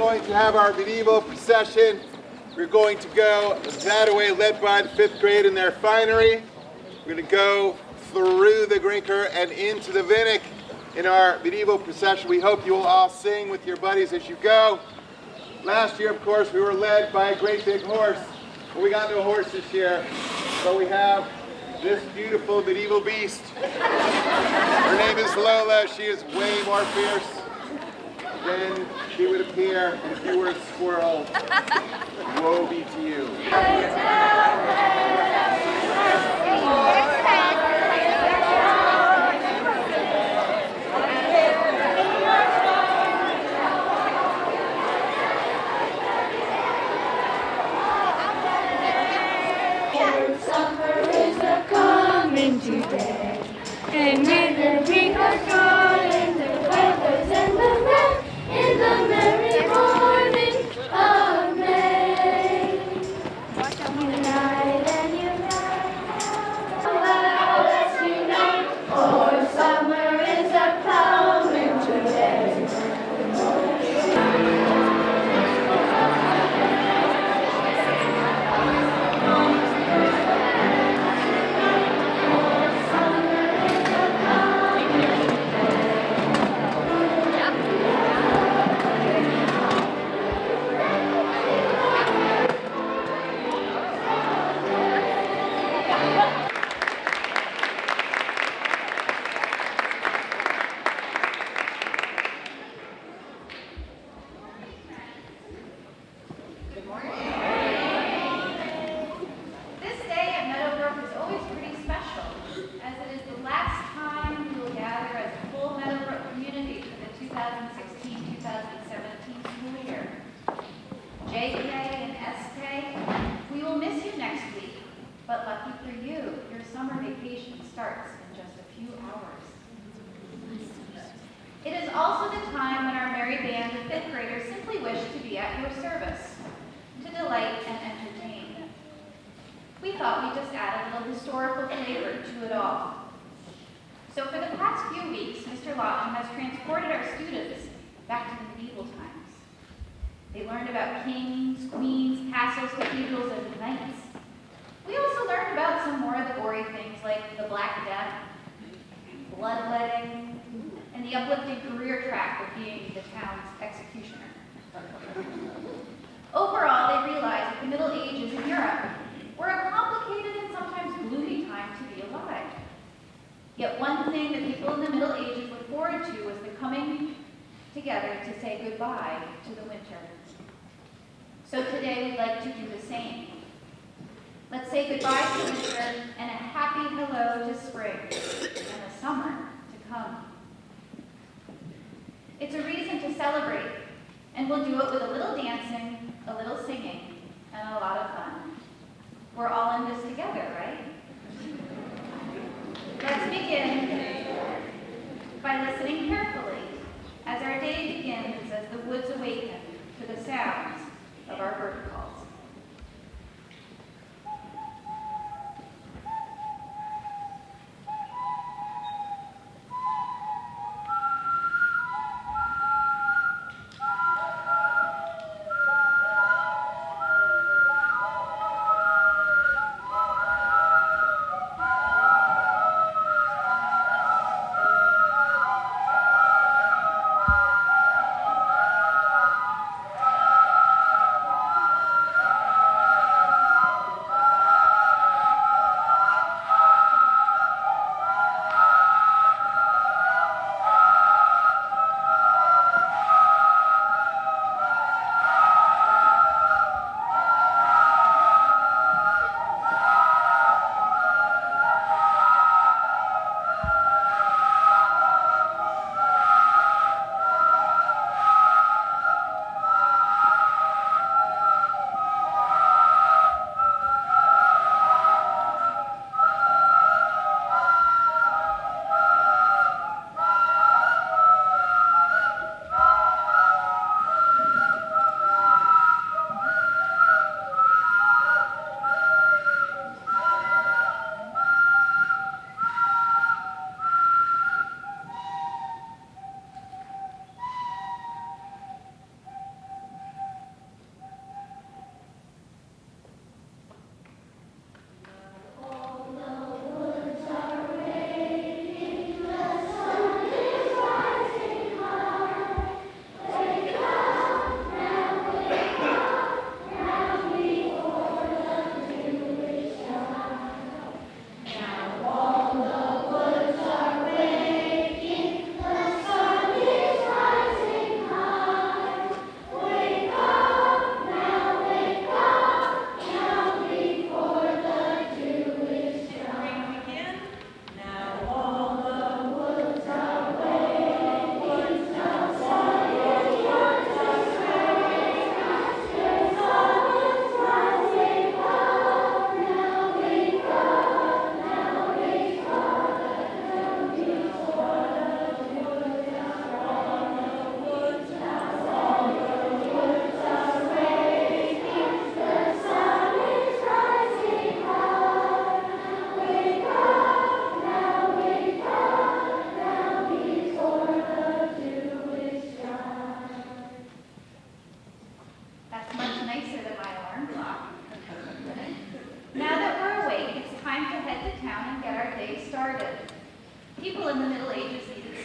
going to have our medieval procession. We're going to go that way, led by the 5th grade in their finery. We're going to go through the Grinker and into the Vinnick in our medieval procession. We hope you will all sing with your buddies as you go. Last year, of course, we were led by a great big horse. Well, we got no horse this year, but we have this beautiful medieval beast. Her name is Lola. She is way more fierce than she would appear if you were a squirrel. Woe be to you. Today, and with the ring of garland, the feathers and the wreath, in the merry morning of May. Unite and unite, let's unite, for summer is a-coming today. This day at Meadowbrook is always pretty special, as it is the last time we will gather as a full Meadowbrook community for the 2016-2017 school year. JK and SK, we will miss you next week, but lucky for you, your summer vacation starts in just a few hours. It is also the time when our merry band of 5th graders simply wish to be at your service, to delight and entertain. We thought we'd just add a little historical flavor to it all. So for the past few weeks, Mr. Lawton has transported our students back to the medieval times. They learned about kings, queens, castles, cathedrals, and knights. We also learned about some more of the gory things like the Black Death, bloodletting, and the uplifting career track of being the town's executioner. Overall, they realized that the Middle Ages in Europe were a complicated and sometimes gloomy time to be alive. Yet one thing that people in the Middle Ages looked forward to was the coming together to say goodbye to the winter. So today we'd like to do the same. Let's say goodbye to winter and a happy hello to spring and the summer to come. It's a reason to celebrate, and we'll do it with a little dancing, a little singing, and a lot of fun. We're all in this together, right? Let's begin by listening carefully as our day begins, as the woods awaken to the sounds of our bird calls.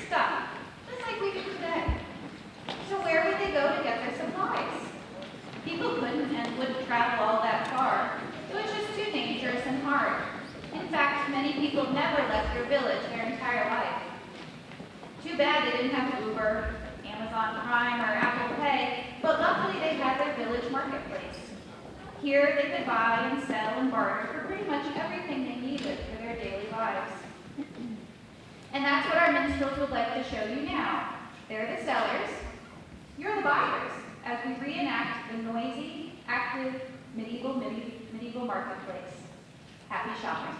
stuff, just like we do today. So where would they go to get their supplies? People couldn't and wouldn't travel all that far. It was just too dangerous and hard. In fact, many people never left their village their entire life. Too bad they didn't have Uber, Amazon Prime, or Apple Pay, but luckily they had their village marketplace. Here they could buy and sell and barter for pretty much everything they needed for their daily lives. And that's what our minstrels would like to show you now. They're the sellers, you're the buyers, as we reenact the noisy, active, medieval marketplace. Happy shopping.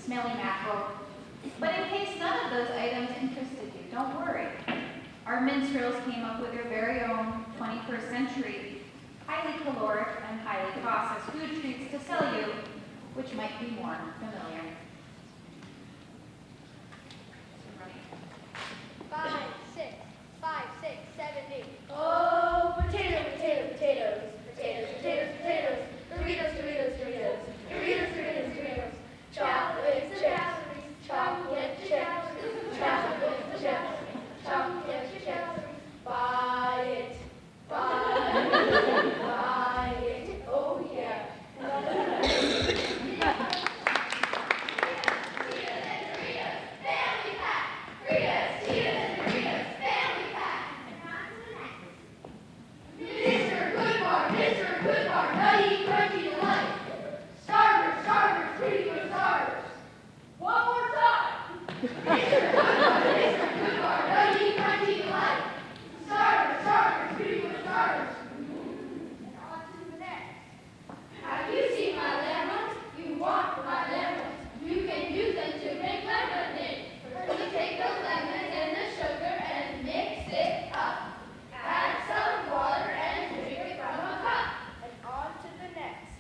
Smelly mackerel. But in case none of those items interested you, don't worry. Our minstrels came up with their very own 21st century, highly caloric and highly processed food treats to sell you, which might be more familiar. 5, 6, 7, 8. Oh, potato, potato, potatoes. Potatoes, potatoes, potatoes. Doritos, Doritos, Doritos. Doritos, Doritos, Doritos. Chocolate chips. Chocolate chips. Chocolate chips. Chocolate chips. Buy it. Buy it. Buy it. Oh, yeah. Have you seen my lemons? You want my lemons. You can use them to make lemonade. First you take those lemons and the sugar and mix it up. Add some water and drink it from a cup. And on to the next.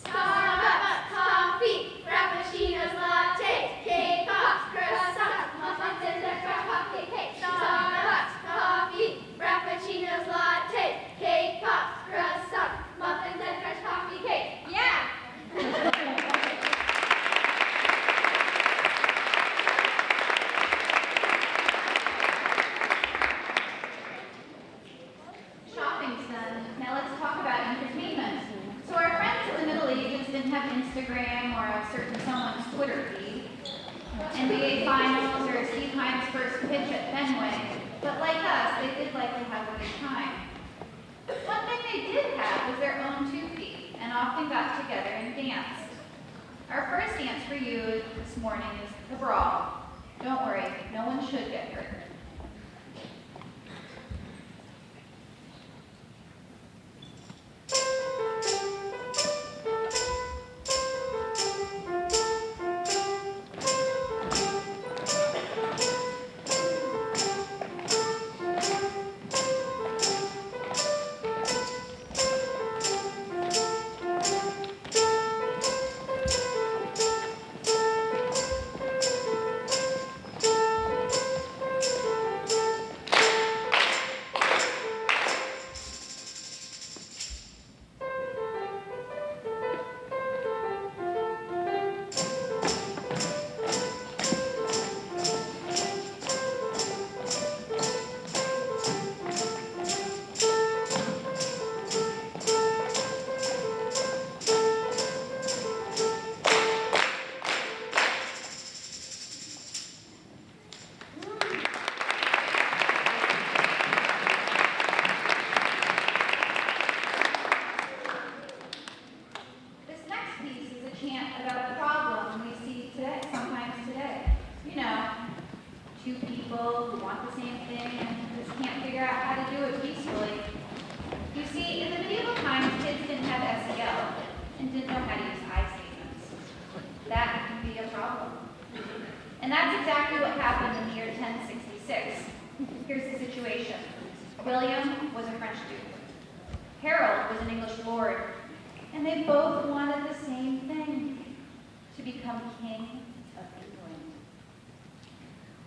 Starbucks, coffee, frappuccinos, lattes, K-pops, croissants, muffins, and extra cupcake. Starbucks, coffee, frappuccinos, lattes, K-pops, croissants, muffins, and fresh coffee cake. Yeah! Shopping's done. Now let's talk about entertainment. So our friends in the Middle Ages didn't have Instagram or a certain someone's Twitter feed, NBA Finals or Steve Hines' first pitch at Fenway, but like us, they did likely have a good time. One thing they did have was their own 2 feet, and often got together and danced. Our first dance for you this morning is the brawl. Don't worry, no one should get hurt. And that's exactly what happened in the year 1066. Here's the situation. William was a French duke. Harold was an English lord. And they both wanted the same thing, to become king of England.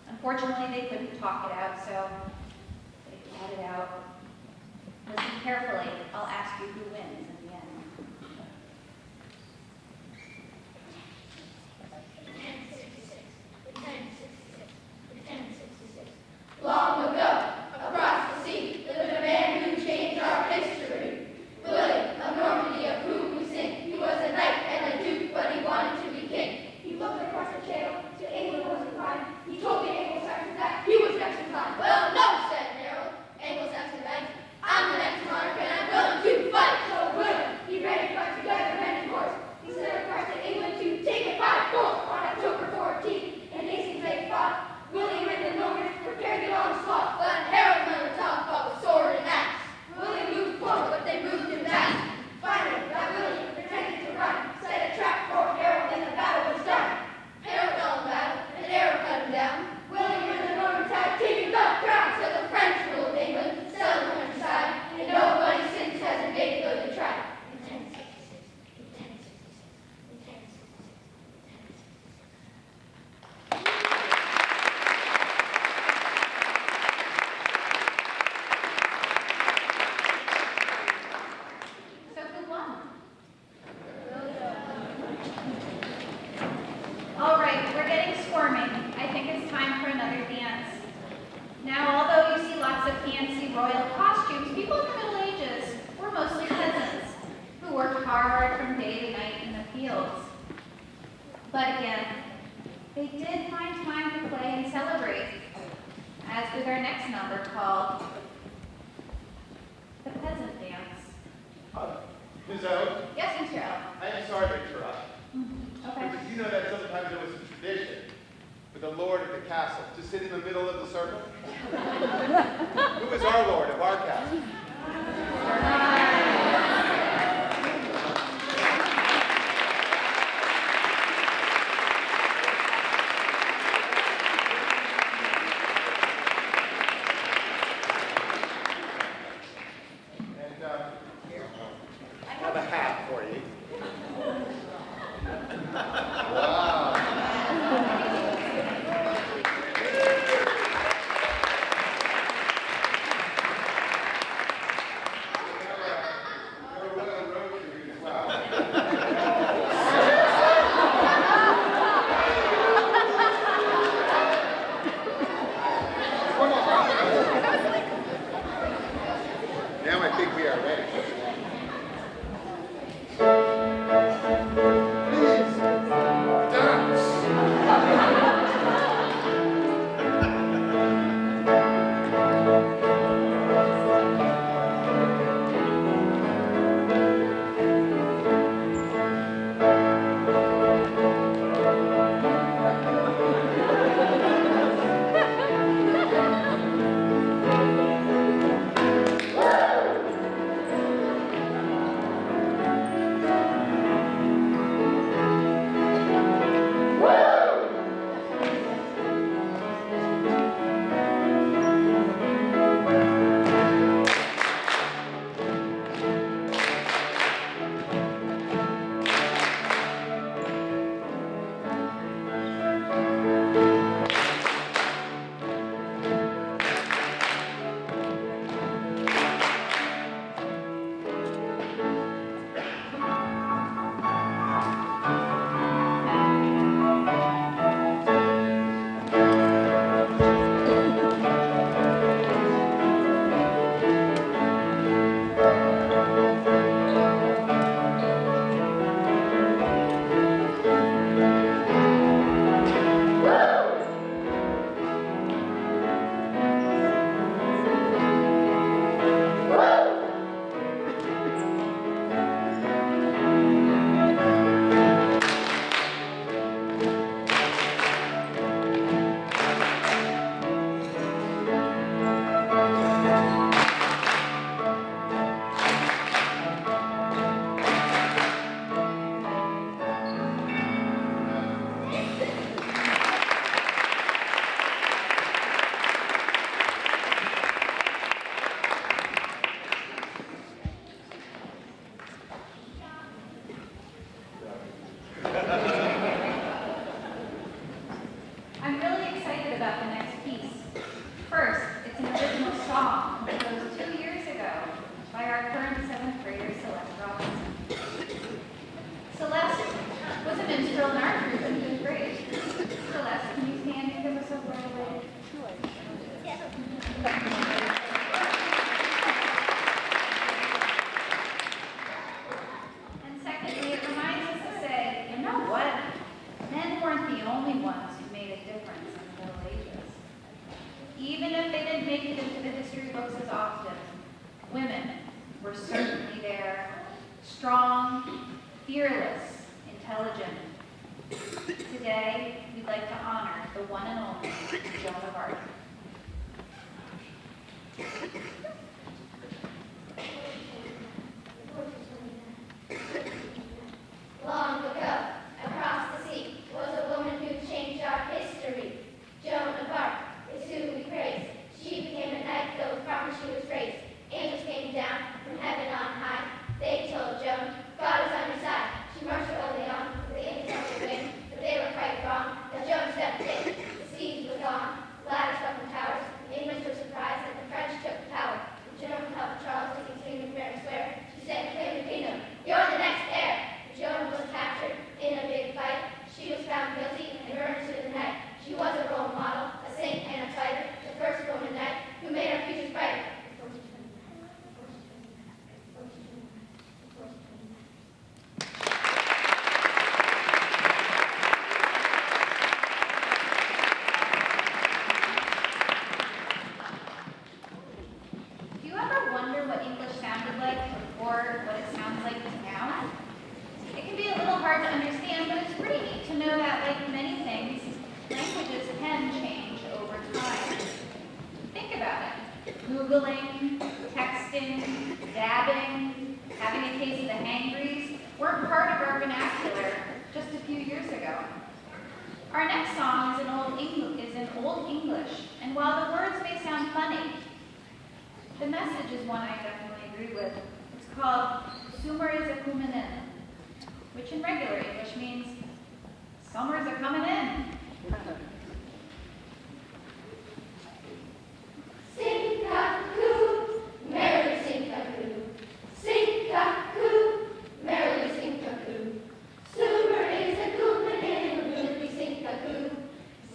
Unfortunately, they couldn't talk it out, so they fought it out. Listen carefully. I'll ask you who wins in the end. Long ago, across the sea, lived a man who changed our history. William of Normandy, of whom we sing. He was a knight and a duke, but he wanted to be king. He looked across the channel to England was inclined. He told the Anglo-Saxons that he was next in line. Well, no, said Harold. Anglo-Saxon knight, I'm the next monarch and I'm willing to fight. So William, he ran across together men and horse. He sent across to England to take it by force on October 14th. In Hastings they fought. William and the Normans prepared the onslaught, but Harold on the top fought with sword and axe. William moved forward, but they moved him back. Finally, that William pretended to run, set a trap for Harold, and the battle was done. Harold fell in battle, and Harold cut him down. William and the Normans had taken the crown, so the French ruled England, settled the countryside, and nobody since has invaded though they tried. All right, we're getting squirming. I think it's time for another dance. Now, although you see lots of fancy royal costumes, people in the Middle Ages were mostly peasants who worked hard from day to night in the fields. But again, they did find time to play and celebrate, as with our next number called the Peasant Dance. Ms. O, Yes, Mr. L. I am sorry to interrupt. Okay. But you know that sometimes there was a tradition for the lord of the castle to sit in the middle of the circle? Who is our lord of our castle? And I have a hat for you. Wow. ones who made a difference in the Middle Ages. Even if they didn't make it into the history books as often, women were certainly there, strong, fearless, intelligent. Today, we'd like to honor the one and only Joan of Arc. Long ago, across the sea, was a woman who changed our history. Joan of Arc is who we praise. She became a knight, though from her she was raised. Angels came down from heaven on high. They told Joan, God is on your side. She marched boldly on with the angels on the wing, but they were quite wrong. As Joan stepped in, the siege was on. Ladders fell from towers. The English were surprised that the French took power. Joan helped Charles to continue fair and square. She said, claim the kingdom. You're the next heir. Joan was captured in a big fight. She was found guilty and burned to the night. She was a role model, a saint and a fighter, the first woman knight who made our futures brighter. Do you ever wonder what English sounded like before what it sounds like now? It can be a little hard to understand, but it's pretty neat to know that, like many things, languages can change over time. Think about it. Googling, texting, dabbing, having a case of the hangries weren't part of our vernacular just a few years ago. Our next song is in Old English, and while the words may sound funny, the message is one I definitely agree with. It's called Summer is a Coomin' In, which in regular English means summers are coming in. Sing-a-coo, merrily sing-a-coo. Sing-a-coo, merrily sing-a-coo. Summer is a coomin' in, merrily sing-a-coo.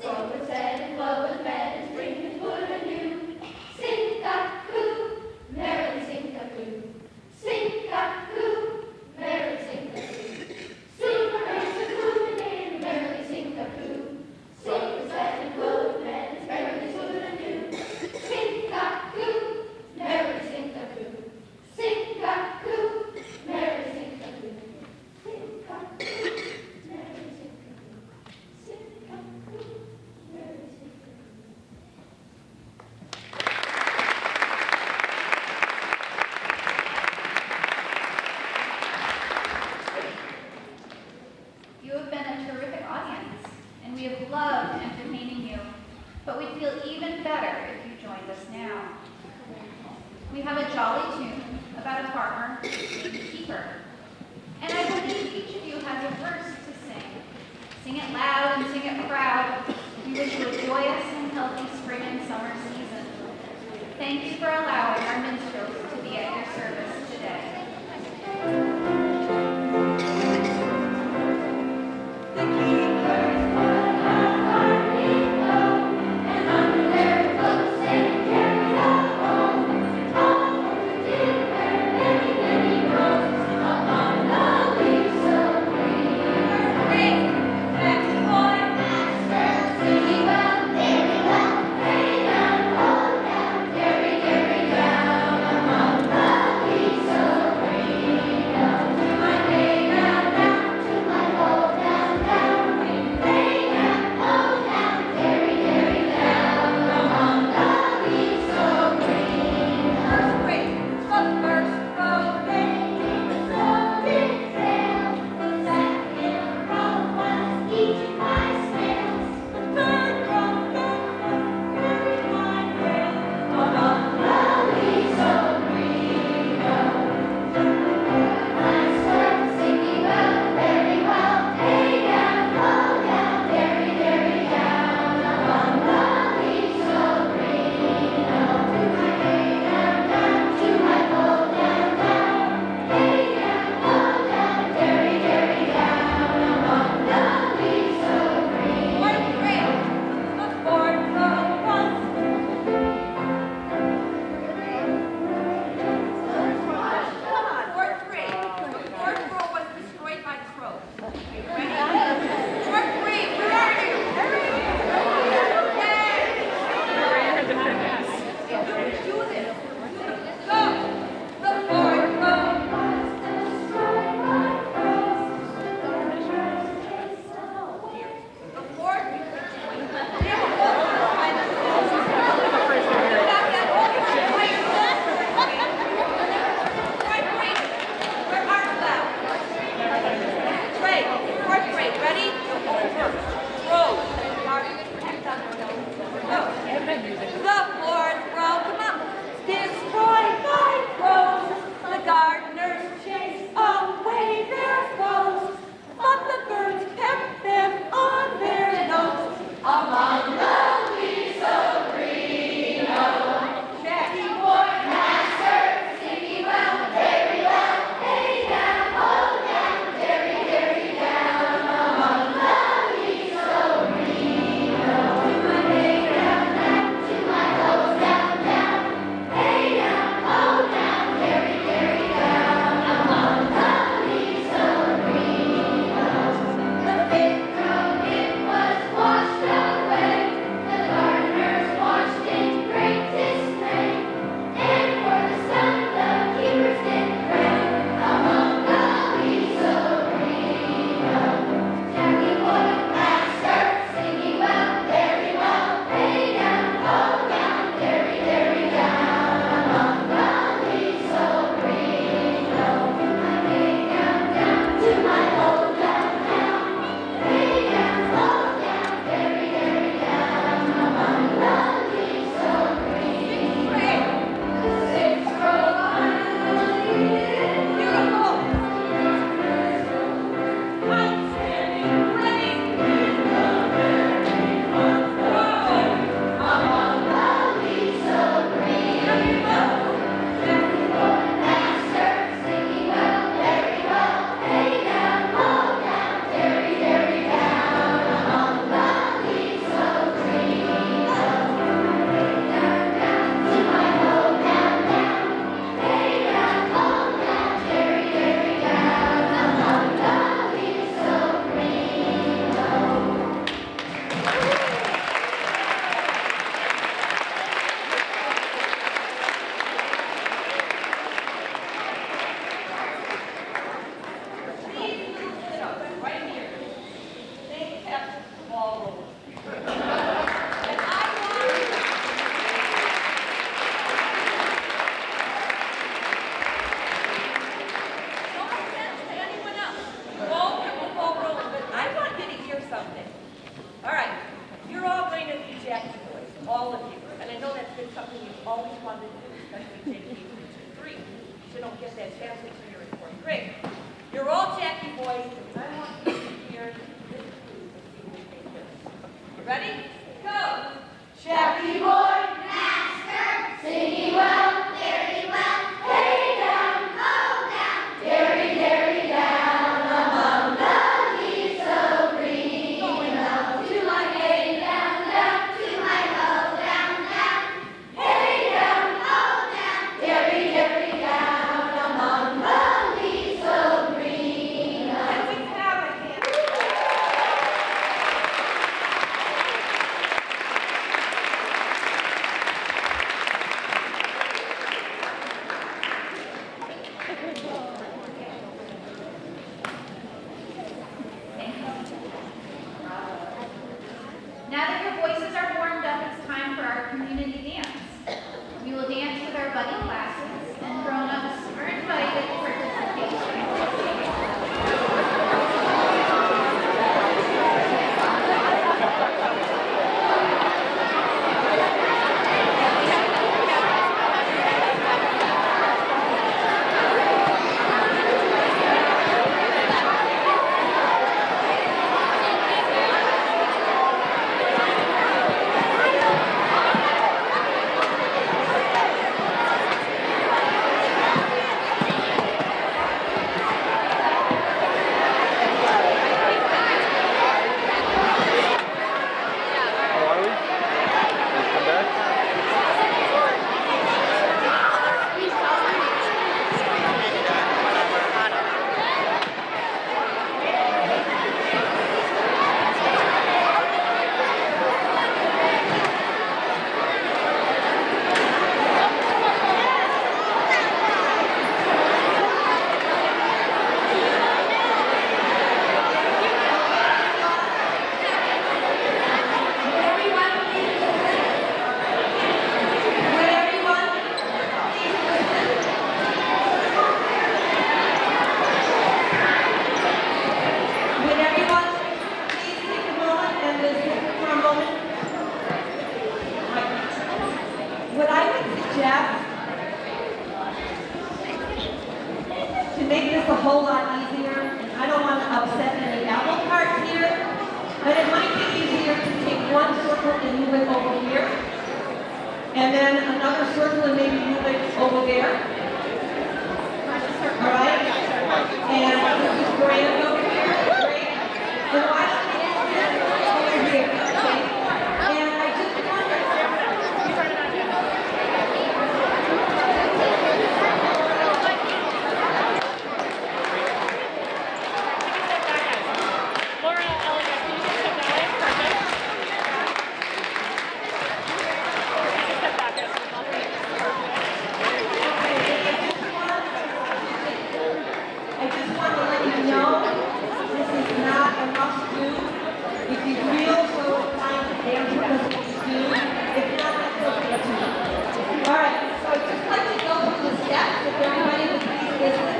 Song was said and flow was fed and spring is full anew. Sing-a-coo, merrily sing-a-coo. Sing-a-coo, merrily sing-a-coo. Summer is a coomin' in, merrily sing-a-coo. Song was said and flow was fed and spring is full anew. Sing-a-coo, merrily sing-a-coo. Sing-a-coo, merrily sing-a-coo. Sing-a-coo, merrily sing-a-coo. Sing-a-coo, merrily sing-a-coo. You have been a terrific audience, and we have loved entertaining you, but we'd feel even better if you joined us now. We have a jolly tune about a farmer named Keeper, and I believe each of you has a verse to sing. Sing it loud and sing it proud. We wish you a joyous and healthy spring and summer season. Thank you for allowing our minstrels to be at your service today. Carry down among the leaves so green. All right, you're all going to be Jackie boys, all of you. And I know that's been something you've always wanted to do, especially Jackie 2, 3. So don't get that chance until you're in 4th grade. You're all Jackie boys, and I want you to hear this clue and see what they do. You ready? Go! Jackie boy, master, singing well, very well. Hey down, oh down, dairy, dairy down, among the leaves so green. Going up to my hay down, down, to my hoe down, down. Hey down, oh down, dairy, dairy down, among the leaves so green. Let's have a hand. Now that your voices are warmed up, it's time for our community dance. We will dance with our buddy classes, and grown-ups are invited to participate. What I would suggest to make this a whole lot easier, and I don't want to upset any apple carts here, but it might be easier to take one circle and move it over here, and then another circle and maybe move it over there. All right? And this is grand over here. Great. And why don't we move it over here? Okay? And I just wonder. I just want to let you know, this is not a must-do. If you feel so inclined to dance with us, please do. If not, that's okay too. All right, so I'd just like to go through the steps, if everybody would please listen.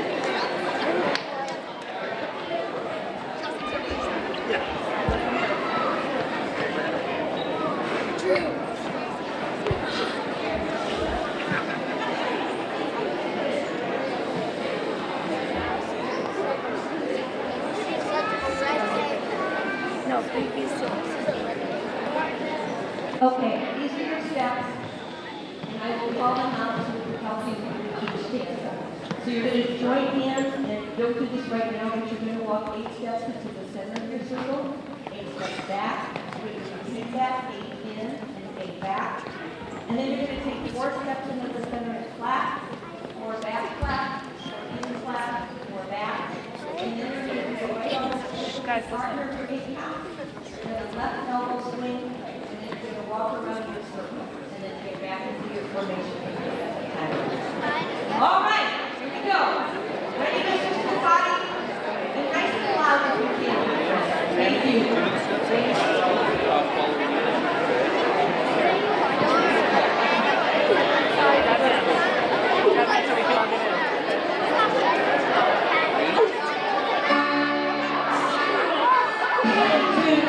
Okay, these are your steps, and I will call them out to help you each step. So you're going to join hands, and don't do this right now, but you're going to walk 8 steps into the center of your circle, 8 steps back, so you're going to repeat that, 8 in and 8 back. And then you're going to take 4 steps into the center and flat, 4 back flat, 4 in flat, 4 back, and then you're going to go right on the partner for 8 counts, then a left elbow swing, walk around your circle and then get back into your formation. All right, here we go. Ready to shift the body and nice and loud if you can. Thank you. One, two,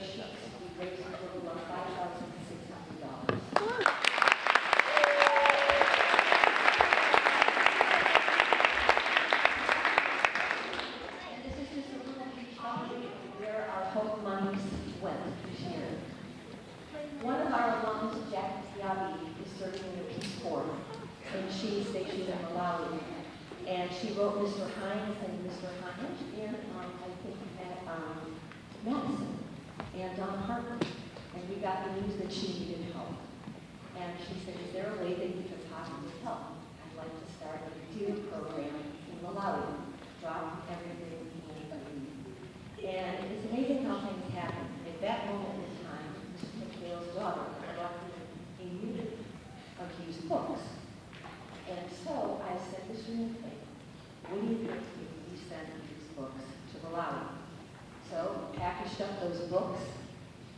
sheets. We raised a total of $5,600. And this is just a little summary of where our hope monies went this year. One of our alums, Jackie Diaby, is serving in the Peace Corps, and she's stationed in Malawi. And she wrote Mr. Hines and Mr. Hines in, I think, at Madison and Harvard. And we got the news that she needed help. And she said, is there a way that you could possibly help? I'd like to start a deer program in Malawi. Drop everything we need. And it's amazing how things happen. At that moment in time, Mr. McHale's daughter collected a unit of used books. And so I said, Mr. McHale, what do you think if we send these books to Malawi? So we packaged up those books,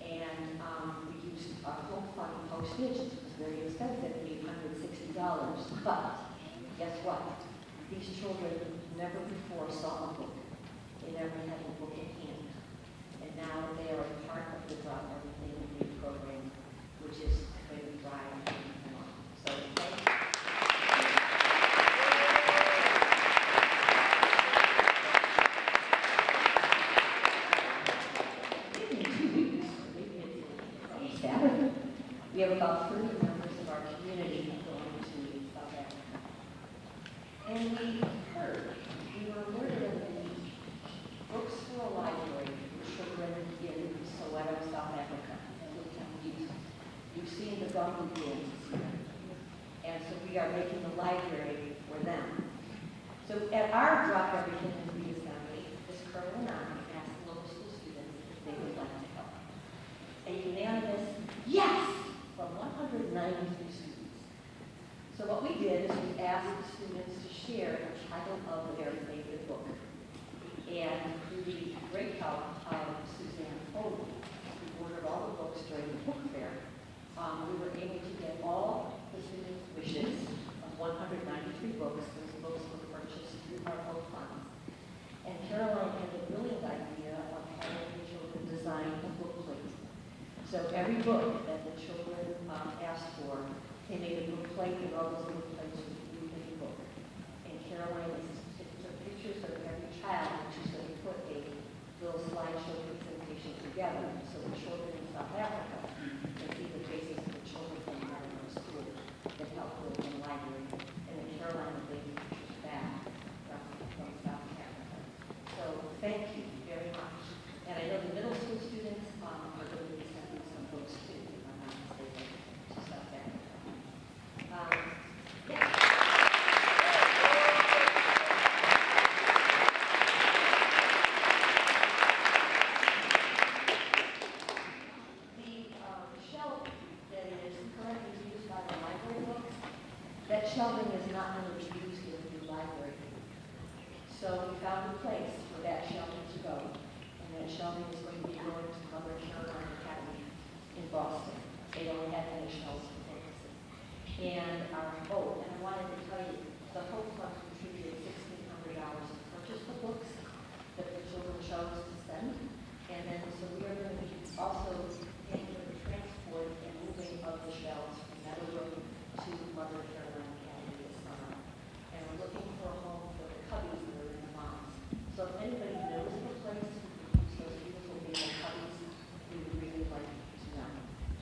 and we used our book fund postage. It was very expensive, $860. But guess what? These children never before saw a book. They never had a book in hand. And now they are a part of the Drop Everything and Read program, which is going to drive them on. So thank you. We have about 30 members of our community going to South Africa. And we were alerted of the books for a library for children in Soweto, South Africa. You've seen the Gummy Games here. And so we are making a library for them. So at our Drop Everything and Read Assembly, Ms. Curl and I asked the local school students if they would like to help. A unanimous yes from 193 students. So what we did is we asked the students to share the title of their favorite book. And through the great help of Suzanne Foley, who ordered all the books during the book fair, we were able to get all the students' wishes of 193 books. Those books were purchased through our book funds. And Caroline had the brilliant idea of having the children design a book plate. So every book that the children asked for, they made a book plate, and all those book plates would be in the book. And Caroline took pictures of every child, and she's going to put a little slideshow presentation together so the children in South Africa can see the faces of the children from our school that helped build the library. And then Caroline will bring pictures back from South Africa. So thank you very much. And I know the middle school students are going to be sending some books too, if I'm not mistaken, to South Africa. Yeah. The shelf that is currently used by the library books, that shelving is not going to be used in the new library. So we found a place for that shelving to go. And that shelving is going to be going to Mother Caroline Academy in Boston. They don't have any shelves for books. And and I wanted to tell you, the Hope Fund contributed $1,600 to purchase the books that the children chose to send. And then, so we are going to be also paying for the transport and moving of the shelves from Meadowbrook to Mother Caroline Academy this summer. And we're looking for a home for the cubbies that are in the moms. So if anybody knows of a place those beautiful little cubbies, we would really like to know.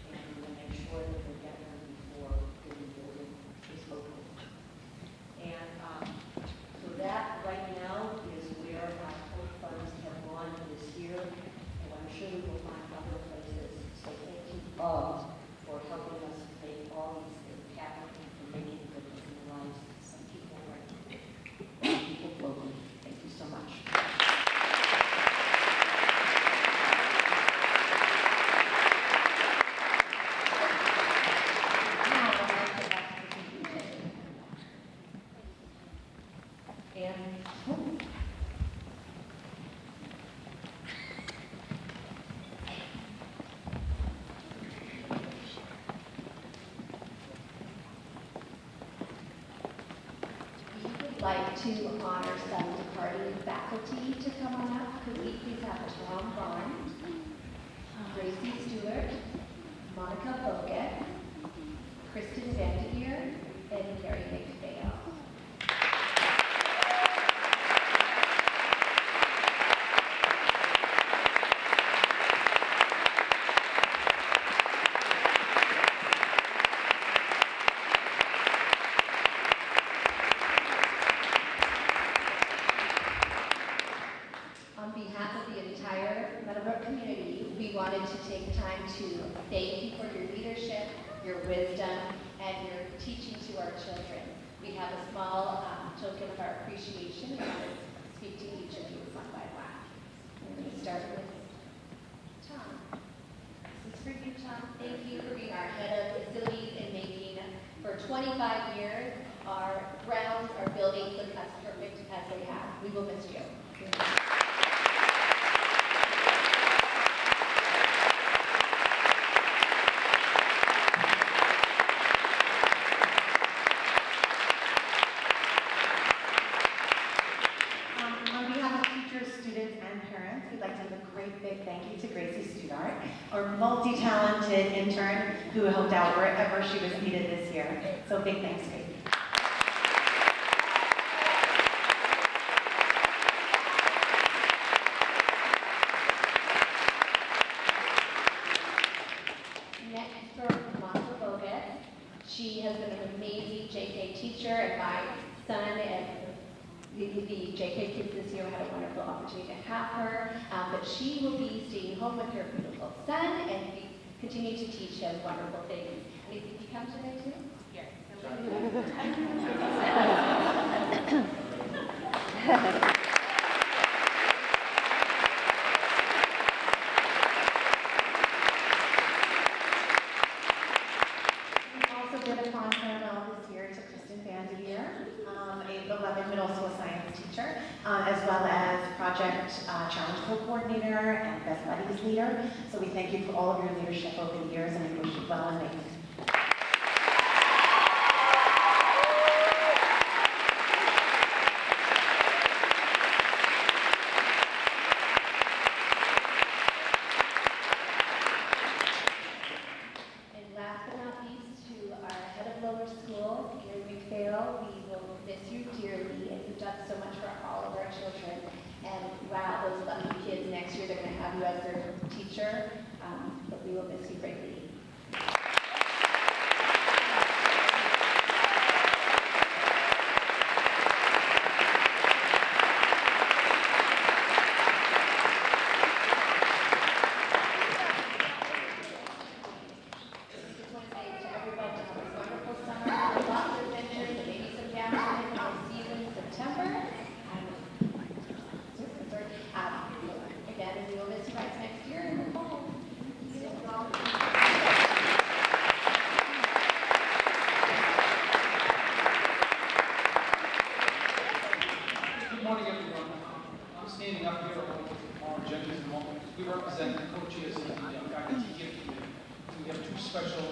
And we will make sure that they get them before the new building is open. And so that right now is where our hope funds have gone this year. And I'm sure we will find other places. So thank you all for helping us make all these things happen and for making a difference in the lives of people right now. People globally. Thank you so much. Like to honor some departing faculty to come on up. Could we please have Tom Bond, take time to thank you for your leadership, your wisdom, and your teaching to our children. We have a small token of our appreciation, and I will speak to each of you one by one. We're going to start with Tom. This is for you, Tom. Thank you for being our head of facilities and making, for 25 years, our grounds, our buildings look as perfect as they have. We will miss you. On behalf of teachers, students, and parents, we'd like to give a great big thank you to Gracie Studart, our multi-talented intern who helped out wherever she was needed this year. So big thanks, Gracie. Next for Monica Bogus. She has been an amazing JK teacher, and my son and the JK kids this year had a wonderful opportunity to have her. But she will be staying home with her beautiful son and continue to teach him wonderful things. And if you come today too? Here. We also did a fond farewell this year to Kristen Vandier, a beloved middle school science teacher, as well as project challenge co-coordinator and best buddies leader. So we thank you for all of your leadership over the years, and we wish you well and make. And last but not least, to our head of lower school, Gary McPhail, we will miss you dearly, and you've done so much for all of our children. And wow, those lucky kids, next year they're going to have you as their teacher, but we will miss you greatly. Just want to say to everyone to have a wonderful summer, lots of adventures, and maybe some downtime, and we'll see you in September. Again, and we will miss you guys next year in the fall. See you all. Good morning, everyone. I'm standing up here along with Mara Jenkins and Moment. We represent the co-chairs of the faculty gift committee. We have two special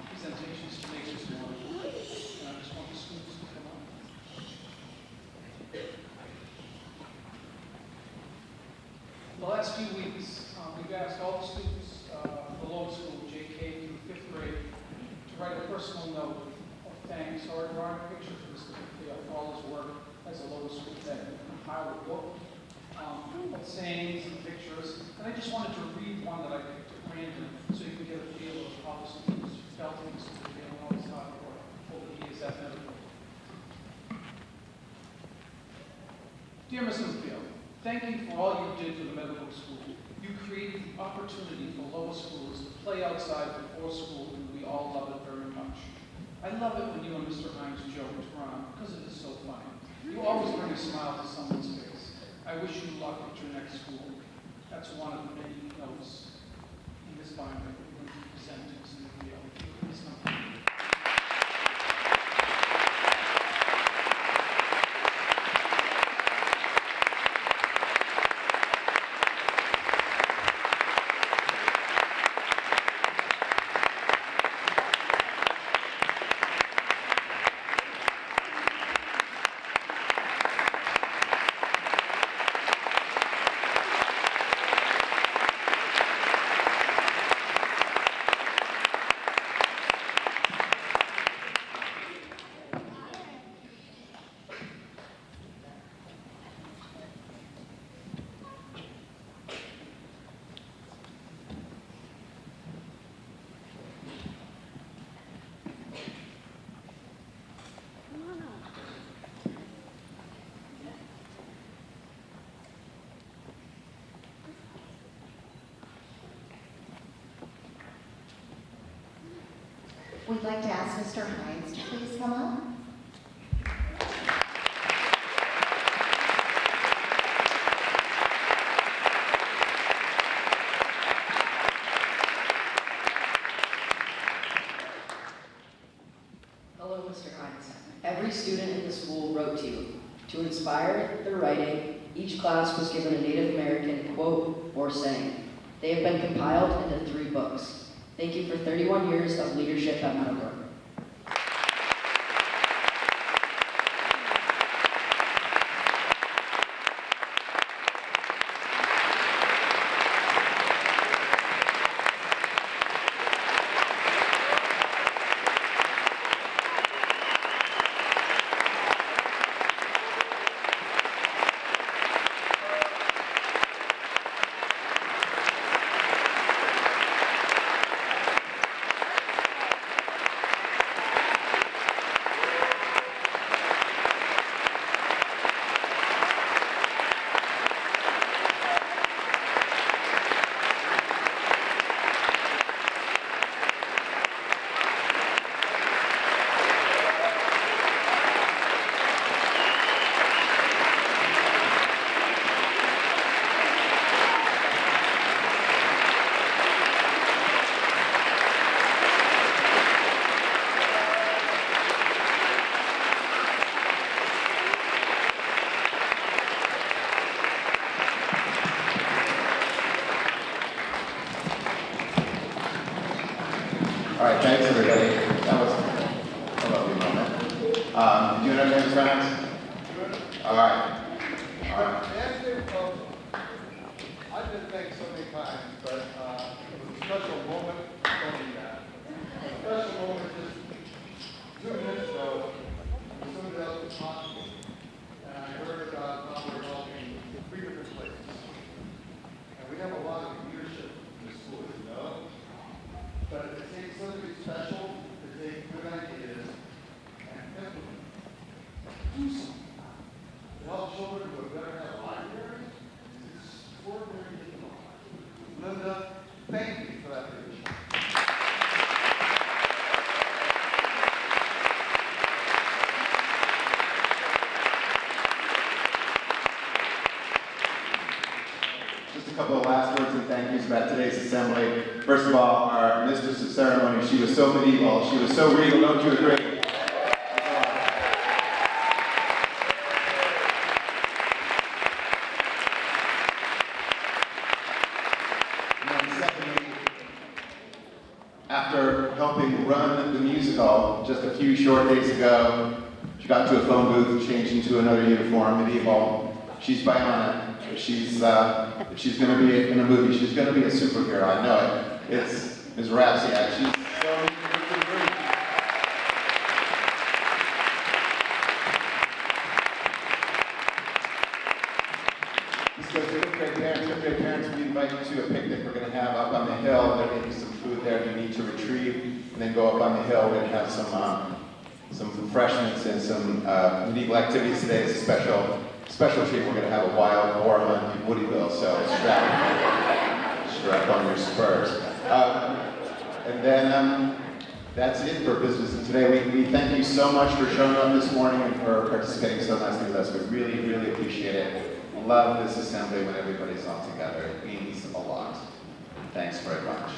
presentations to make this morning. And I just want the students to come on. The last few weeks, we've asked all the students from the lower school, JK through 5th grade, to write a personal note of thanks or a drawing picture for Mr. McPhail for all his work as a lower school head. We compiled a book of sayings and pictures, and I just wanted to read one that I picked at random so you can get a feel of how the students felt in Mr. McPhail and all his hard work over the years at Meadowbrook. Dear Mr. McPhail, thank you for all you did for the Meadowbrook School. You created the opportunity for lower schoolers to play outside before school, and we all love it very much. I love it when you and Mr. Hines joke around because it is so funny. You always bring a smile to someone's face. I wish you luck at your next school. That's one of the many notes in this binder that we're going to present to Mr. McPhail. Please come forward. We'd like to ask Mr. Hines to please come up. Hello, Mr. Hines. Every student in the school wrote to you. To inspire their writing, each class was given a Native American quote or saying. They have been compiled into 3 books. Thank you for 31 years of leadership at Meadowbrook. All right, thanks everybody. That was a lovely moment. Did you have any friends? All right. I've been thanked so many times, but it was a special moment telling that. A special moment just 2 minutes ago, when somebody else was talking, and I heard about how we're helping 3 different places. And we have a lot of leadership in the school, as you know. But it takes something special to take good ideas and implement them. Do something. To help children who have never had a library is extraordinary difficult. Linda, thank you for that leadership. Just a couple of last words and thank yous about today's assembly. First of all, our mistress of ceremony, she was so medieval, she was so regal, don't you agree? After helping run the musical just a few short days ago, she got to a phone booth, changed into another uniform, medieval. She's bionic. If she's going to be in a movie, she's going to be a superhero. I know it. It's Ms. Rapsiak. She's so great. This goes to fifth grade parents. Fifth grade parents, we invite you to a picnic we're going to have up on the hill. There may be some food there you need to retrieve, and then go up on the hill. We're going to have some refreshments and some medieval activities today. It's a special treat. We're going to have a wild boar hunt in Woodyville, so strap on your spurs. And then that's it for business today. We thank you so much for showing up this morning and for participating so nicely with us. We really, really appreciate it. Love this assembly when everybody's all together. It means a lot. Thanks very much.